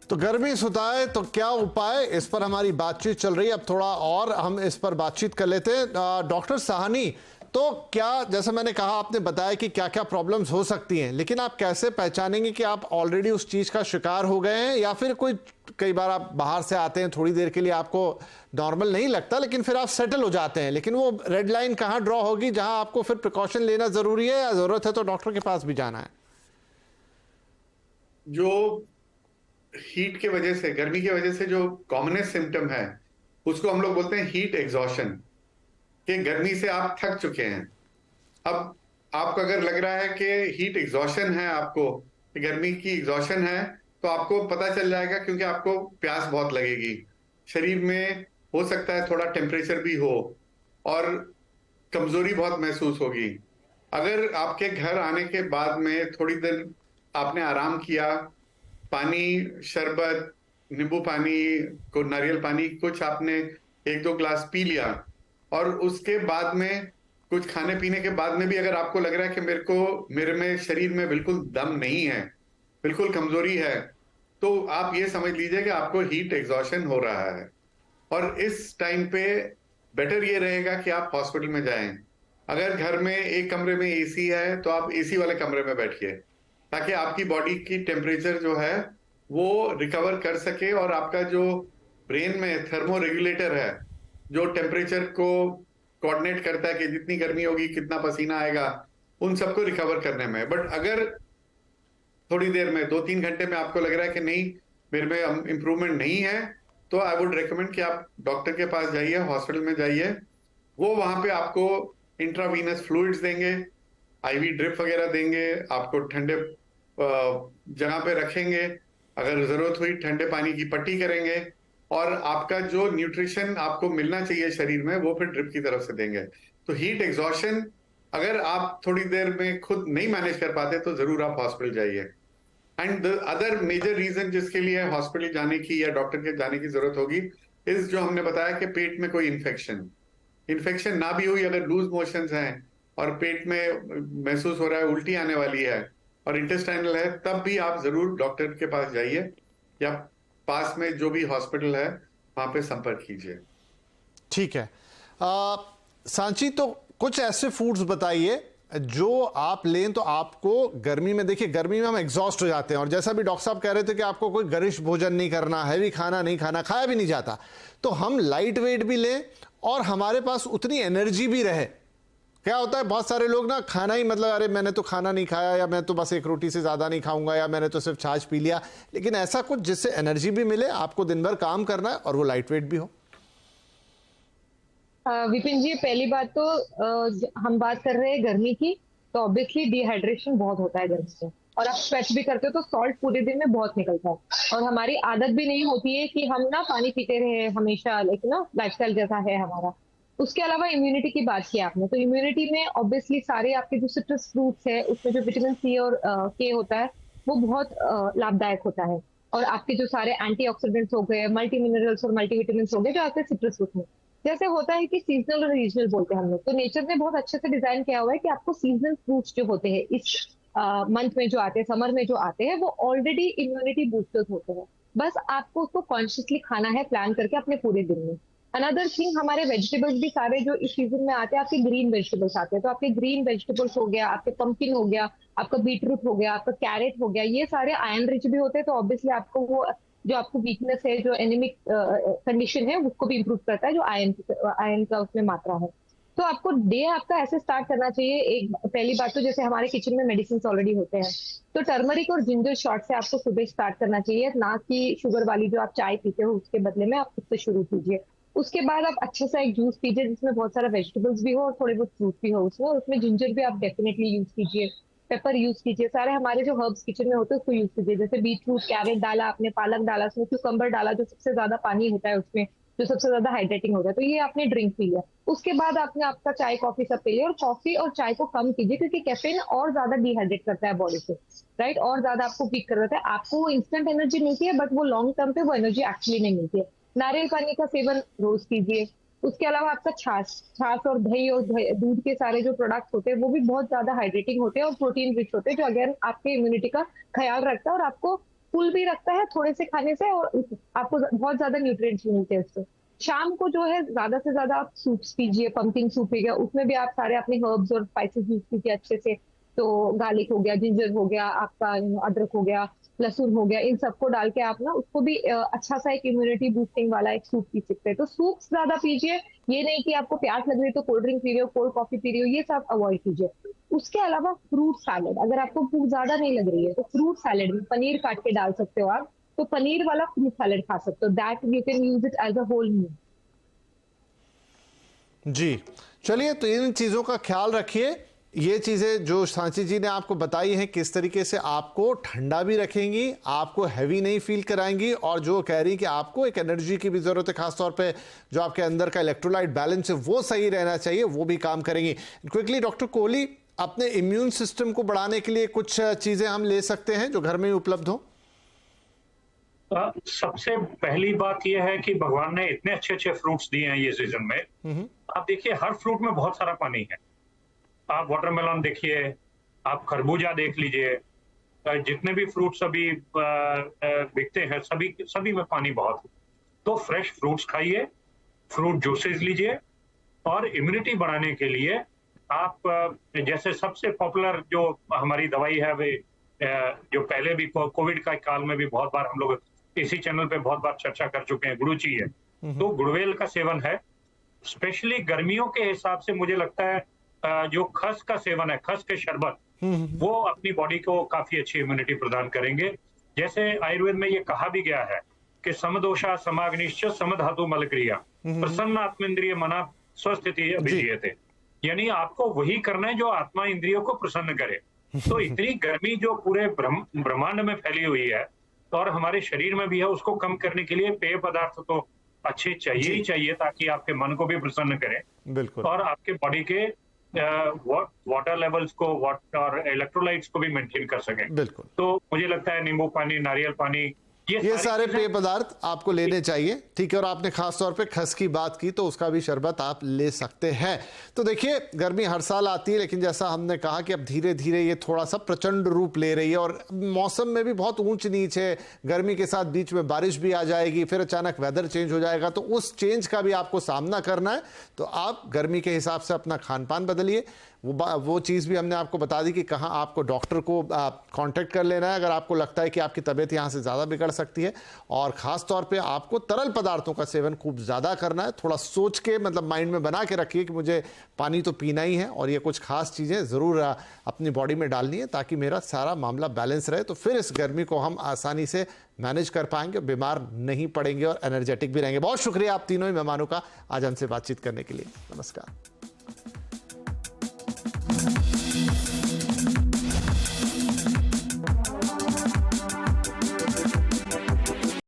तो गर्मी सुताए तो क्या उपाय, इस पर हमारी बातचीत चल रही है। अब थोड़ा और हम इस पर बातचीत कर लेते हैं। डॉक्टर साहनी, तो क्या, जैसे मैंने कहा, आपने बताया कि क्या क्या प्रॉब्लम्स हो सकती हैं, लेकिन आप कैसे पहचानेंगे कि आप ऑलरेडी उस चीज का शिकार हो गए हैं, या फिर कई बार आप बाहर से आते हैं, थोड़ी देर के लिए आपको नॉर्मल नहीं लगता, लेकिन फिर आप सेटल हो जाते हैं, लेकिन वो रेड लाइन कहाँ ड्रॉ होगी जहां आपको फिर प्रिकॉशन लेना जरूरी है, या जरूरत है तो डॉक्टर के पास भी जाना है? जो हीट के वजह से, गर्मी की वजह से जो कॉमनेस्ट सिम्टम है, उसको हम लोग बोलते हैं हीट एग्जॉशन। कि गर्मी से आप थक चुके हैं। अब आपको अगर लग रहा है कि हीट एग्जॉशन है, आपको गर्मी की एग्जॉशन है, तो आपको पता चल जाएगा, क्योंकि आपको प्यास बहुत लगेगी। शरीर में हो सकता है थोड़ा टेम्परेचर भी हो, और कमजोरी बहुत महसूस होगी। अगर आपके घर आने के बाद में थोड़ी देर आपने आराम किया, पानी, शरबत, नींबू पानी, को नारियल पानी कुछ आपने 1-2 ग्लास पी लिया, और उसके बाद में कुछ खाने पीने के बाद में भी अगर आपको लग रहा है कि मेरे में शरीर में बिल्कुल दम नहीं है, बिल्कुल कमजोरी है, तो आप ये समझ लीजिए कि आपको हीट एग्जॉशन हो रहा है। और इस टाइम पे बेटर ये रहेगा कि आप हॉस्पिटल में जाएं। अगर घर में एक कमरे में एसी है, तो आप एसी वाले कमरे में बैठिए, ताकि आपकी बॉडी की टेम्परेचर जो है वो रिकवर कर सके, और आपका जो ब्रेन में थर्मो रेगुलेटर है, जो टेम्परेचर को कोऑर्डिनेट करता है कि जितनी गर्मी होगी कितना पसीना आएगा, उन सबको रिकवर करने में। बट अगर थोड़ी देर में, 2-3 घंटे में आपको लग रहा है कि नहीं, मेरे में इंप्रूवमेंट नहीं है, तो आई वुड रिकमेंड कि आप डॉक्टर के पास जाइए, हॉस्पिटल में जाइए। वो वहां पे आपको इंट्रावीनस फ्लूइड्स देंगे, आईवी ड्रिप वगैरह देंगे, आपको ठंडे जगह पे रखेंगे, अगर जरूरत हुई ठंडे पानी की पट्टी करेंगे, और आपका जो न्यूट्रिशन आपको मिलना चाहिए शरीर में, वो फिर ड्रिप की तरफ से देंगे। तो हीट एग्जॉशन अगर आप थोड़ी देर में खुद नहीं मैनेज कर पाते, तो जरूर आप हॉस्पिटल जाइए। And the other major reason जिसके लिए हॉस्पिटल जाने की या डॉक्टर के जाने की जरूरत होगी, इस जो हमने बताया कि पेट में कोई इन्फेक्शन इन्फेक्शन ना भी हुई, अगर लूज मोशंस हैं और पेट में महसूस हो रहा है उल्टी आने वाली है और इंटेस्टाइनल है, तब भी आप जरूर डॉक्टर के पास जाइए, या पास में जो भी हॉस्पिटल है वहां पे संपर्क कीजिए। ठीक है। सांची, तो कुछ ऐसे फूड्स बताइए जो आप लें तो आपको गर्मी में, देखिए गर्मी में हम एग्जॉस्ट हो जाते हैं, और जैसा भी डॉक्टर साहब कह रहे थे कि आपको कोई गरिष्ठ भोजन नहीं करना, हैवी खाना नहीं खाना, खाया भी नहीं जाता, तो हम लाइट वेट भी लें और हमारे पास उतनी एनर्जी भी रहे। क्या होता है, बहुत सारे लोग ना खाना ही, मतलब अरे मैंने तो खाना नहीं खाया, या मैं तो बस एक रोटी से ज्यादा नहीं खाऊंगा, या मैंने तो सिर्फ छाछ पी लिया, लेकिन ऐसा कुछ जिससे एनर्जी भी मिले, आपको दिन भर काम करना है और वो लाइट वेट भी हो। विपिन जी, पहली बात तो हम बात कर रहे हैं गर्मी की, तो ऑब्वियसली डिहाइड्रेशन बहुत होता है गर्मी में, और आप स्वेट भी करते हो तो सॉल्ट पूरे दिन में बहुत निकलता है, और हमारी आदत भी नहीं होती है कि हम ना पानी पीते रहे हमेशा, लेकिन ना लाइफस्टाइल जैसा है हमारा। उसके अलावा इम्यूनिटी की बात की आपने, तो इम्यूनिटी में ऑब्वियसली सारे आपके जो सिट्रस फ्रूट्स है, उसमें जो विटामिन सी और के होता है, वो बहुत लाभदायक होता है। और आपके जो सारे एंटीऑक्सीडेंट्स हो गए, मल्टी मिनरल्स और मल्टीविटामिन हो गए जो आपके सिट्रस फ्रूट में, जैसे होता है कि सीजनल और रीजनल बोलते हैं हम लोग, तो नेचर ने बहुत अच्छे से डिजाइन किया हुआ है कि आपको सीजनल फ्रूट्स जो होते हैं इस मंथ में जो आते हैं, समर में जो आते हैं, वो ऑलरेडी इम्यूनिटी बूस्टर्स होते हैं। बस आपको उसको कॉन्शियसली खाना है, प्लान करके अपने पूरे दिन में। अनदर थिंग, हमारे वेजिटेबल्स भी सारे जो इस सीजन में आते हैं, आपके ग्रीन वेजिटेबल्स आते हैं, तो आपके ग्रीन वेजिटेबल्स हो गया, आपके पंपकिन हो गया, आपका बीटरूट हो गया, आपका कैरेट हो गया, ये सारे आयरन रिच भी होते हैं, तो ऑब्वियसली आपको वो जो आपको वीकनेस है, जो एनीमिक कंडीशन है, उसको भी इम्प्रूव करता है, जो आयरन का उसमें मात्रा है। तो आपको डे आपका ऐसे स्टार्ट करना चाहिए। एक पहली बात तो, जैसे हमारे किचन में मेडिसिन ऑलरेडी होते हैं, तो टर्मरिक और जिंजर शॉट से आपको सुबह स्टार्ट करना चाहिए, ना कि शुगर वाली जो आप चाय पीते हो उसके बदले में आप उससे शुरू कीजिए। उसके बाद आप अच्छे सा एक जूस पीजिए जिसमें बहुत सारा वेजिटेबल्स भी हो और थोड़े बहुत फ्रूट भी हो उसमें, और उसमें जिंजर भी आप डेफिनेटली यूज कीजिए, पेपर यूज कीजिए, सारे हमारे जो हर्ब्स किचन में होते हैं उसको यूज कीजिए। जैसे बीटरूट, कैरेट डाला आपने, पालक डाला, उसमें क्यूकम्बर डाला, जो सबसे ज्यादा पानी होता है उसमें, जो सबसे ज्यादा हाइड्रेटिंग होता है, तो ये आपने ड्रिंक पी लिया। उसके बाद आपने आपका चाय कॉफी सब पी लिया, और कॉफी और चाय को कम कीजिए, क्योंकि कैफीन और ज्यादा डिहाइड्रेट करता है बॉडी को, राइट, और ज्यादा आपको वीक कर देता है। आपको इंस्टेंट एनर्जी मिलती है, बट वो लॉन्ग टर्म पे वो एनर्जी एक्चुअली नहीं मिलती है। नारियल पानी का सेवन रोज कीजिए। उसके अलावा आपका छाछ छाछ और दही और दूध के सारे जो प्रोडक्ट्स होते हैं, वो भी बहुत ज्यादा हाइड्रेटिंग होते हैं और प्रोटीन रिच होते हैं, जो अगेन आपके इम्यूनिटी का ख्याल रखता है और आपको फुल भी रखता है थोड़े से खाने से, और आपको बहुत ज्यादा न्यूट्रिएंट्स मिलते हैं उससे। शाम को जो है ज्यादा से ज्यादा आप सूप्स पीजिए, पंपकिन सूप पी गया, उसमें भी आप सारे अपने हर्ब्स और स्पाइसेस यूज कीजिए अच्छे से। तो गार्लिक हो गया, जिंजर हो गया आपका, अदरक हो गया, लहसुन हो गया, इन सबको डाल के आप ना उसको भी अच्छा सा एक इम्यूनिटी बूस्टिंग वाला एक सूप पी सकते हैं। तो सूप ज्यादा पीजिए, ये नहीं कि आपको प्यास लग रही है तो कोल्ड ड्रिंक पी रहे हो, कोल्ड कॉफी पी रही हो, ये सब अवॉइड कीजिए। उसके अलावा फ्रूट सैलेड, अगर आपको भूख ज्यादा नहीं लग रही है तो फ्रूट सैलेड में पनीर काट के डाल सकते हो आप, तो पनीर वाला फ्रूट सैलेड खा सकते हो, that you can use it as a whole meal. जी चलिए, तो इन चीज़ों का ख्याल रखिए। ये चीज़ें जो सांची जी ने आपको बताई हैं किस तरीके से आपको ठंडा भी रखेंगी, आपको हैवी नहीं फील कराएंगी, और जो कह रही कि आपको एक एनर्जी की भी ज़रूरत है, खासतौर पे जो आपके अंदर का इलेक्ट्रोलाइट बैलेंस है वो सही रहना चाहिए, वो भी काम करेंगी। क्विकली डॉक्टर कोहली, अपने इम्यून सिस्टम को बढ़ाने के लिए कुछ चीज़ें हम ले सकते हैं जो घर में ही उपलब्ध हो? सबसे पहली बात यह है कि भगवान ने इतने अच्छे अच्छे फ्रूट्स दिए हैं ये सीजन में। आप देखिए हर फ्रूट में बहुत सारा पानी है। आप वाटरमेलन देखिए, आप खरबूजा देख लीजिए, जितने भी फ्रूट्स अभी बिकते हैं सभी में पानी बहुत है। तो फ्रेश फ्रूट्स खाइए, फ्रूट जूसेस लीजिए, और इम्यूनिटी बढ़ाने के लिए आप जैसे सबसे पॉपुलर जो हमारी दवाई है वे जो पहले भी कोविड का काल में भी बहुत बार हम लोग इसी चैनल पे बहुत बार चर्चा कर चुके हैं, गुड़ूची है। तो गुड़वेल का सेवन है, स्पेशली गर्मियों के हिसाब से मुझे लगता है जो खस का सेवन है, खस के शरबत, वो अपनी बॉडी को काफी अच्छी इम्यूनिटी प्रदान करेंगे। जैसे आयुर्वेद में ये कहा भी गया है कि समदोषा समाग्निश्च समधातु मलक्रिया प्रसन्न आत्मेंद्रिय मना स्वस्थिति अभिजीयते, यानी आपको वही करना है जो आत्मा इंद्रियों को प्रसन्न करे। तो इतनी गर्मी जो पूरे ब्रह्मांड में फैली हुई है और हमारे शरीर में भी है, उसको कम करने के लिए पेय पदार्थ तो अच्छे चाहिए ही चाहिए, ताकि आपके मन को भी प्रसन्न करें, बिल्कुल, और आपके बॉडी के वाटर लेवल्स को और इलेक्ट्रोलाइट्स को भी मेंटेन कर सकें। बिल्कुल। तो मुझे लगता है नींबू पानी, नारियल पानी, ये सारे पेय पदार्थ आपको लेने चाहिए, ठीक है। और आपने खास तौर पे खस की बात की तो उसका भी शरबत आप ले सकते हैं। तो देखिए, गर्मी हर साल आती है, लेकिन जैसा हमने कहा कि अब धीरे धीरे ये थोड़ा सा प्रचंड रूप ले रही है, और मौसम में भी बहुत ऊंच नीच है। गर्मी के साथ बीच में बारिश भी आ जाएगी, फिर अचानक वेदर चेंज हो जाएगा, तो उस चेंज का भी आपको सामना करना है। तो आप गर्मी के हिसाब से अपना खान पान बदलिए। वो चीज़ भी हमने आपको बता दी कि कहाँ आपको डॉक्टर को कांटेक्ट कर लेना है अगर आपको लगता है कि आपकी तबीयत यहाँ से ज़्यादा बिगड़ सकती है। और ख़ास तौर पे आपको तरल पदार्थों का सेवन खूब ज़्यादा करना है। थोड़ा सोच के, मतलब माइंड में बना के रखिए कि मुझे पानी तो पीना ही है, और ये कुछ खास चीज़ें ज़रूर अपनी बॉडी में डालनी है, ताकि मेरा सारा मामला बैलेंस रहे। तो फिर इस गर्मी को हम आसानी से मैनेज कर पाएंगे, बीमार नहीं पड़ेंगे और एनर्जेटिक भी रहेंगे। बहुत शुक्रिया आप तीनों ही मेहमानों का आज हमसे बातचीत करने के लिए। नमस्कार।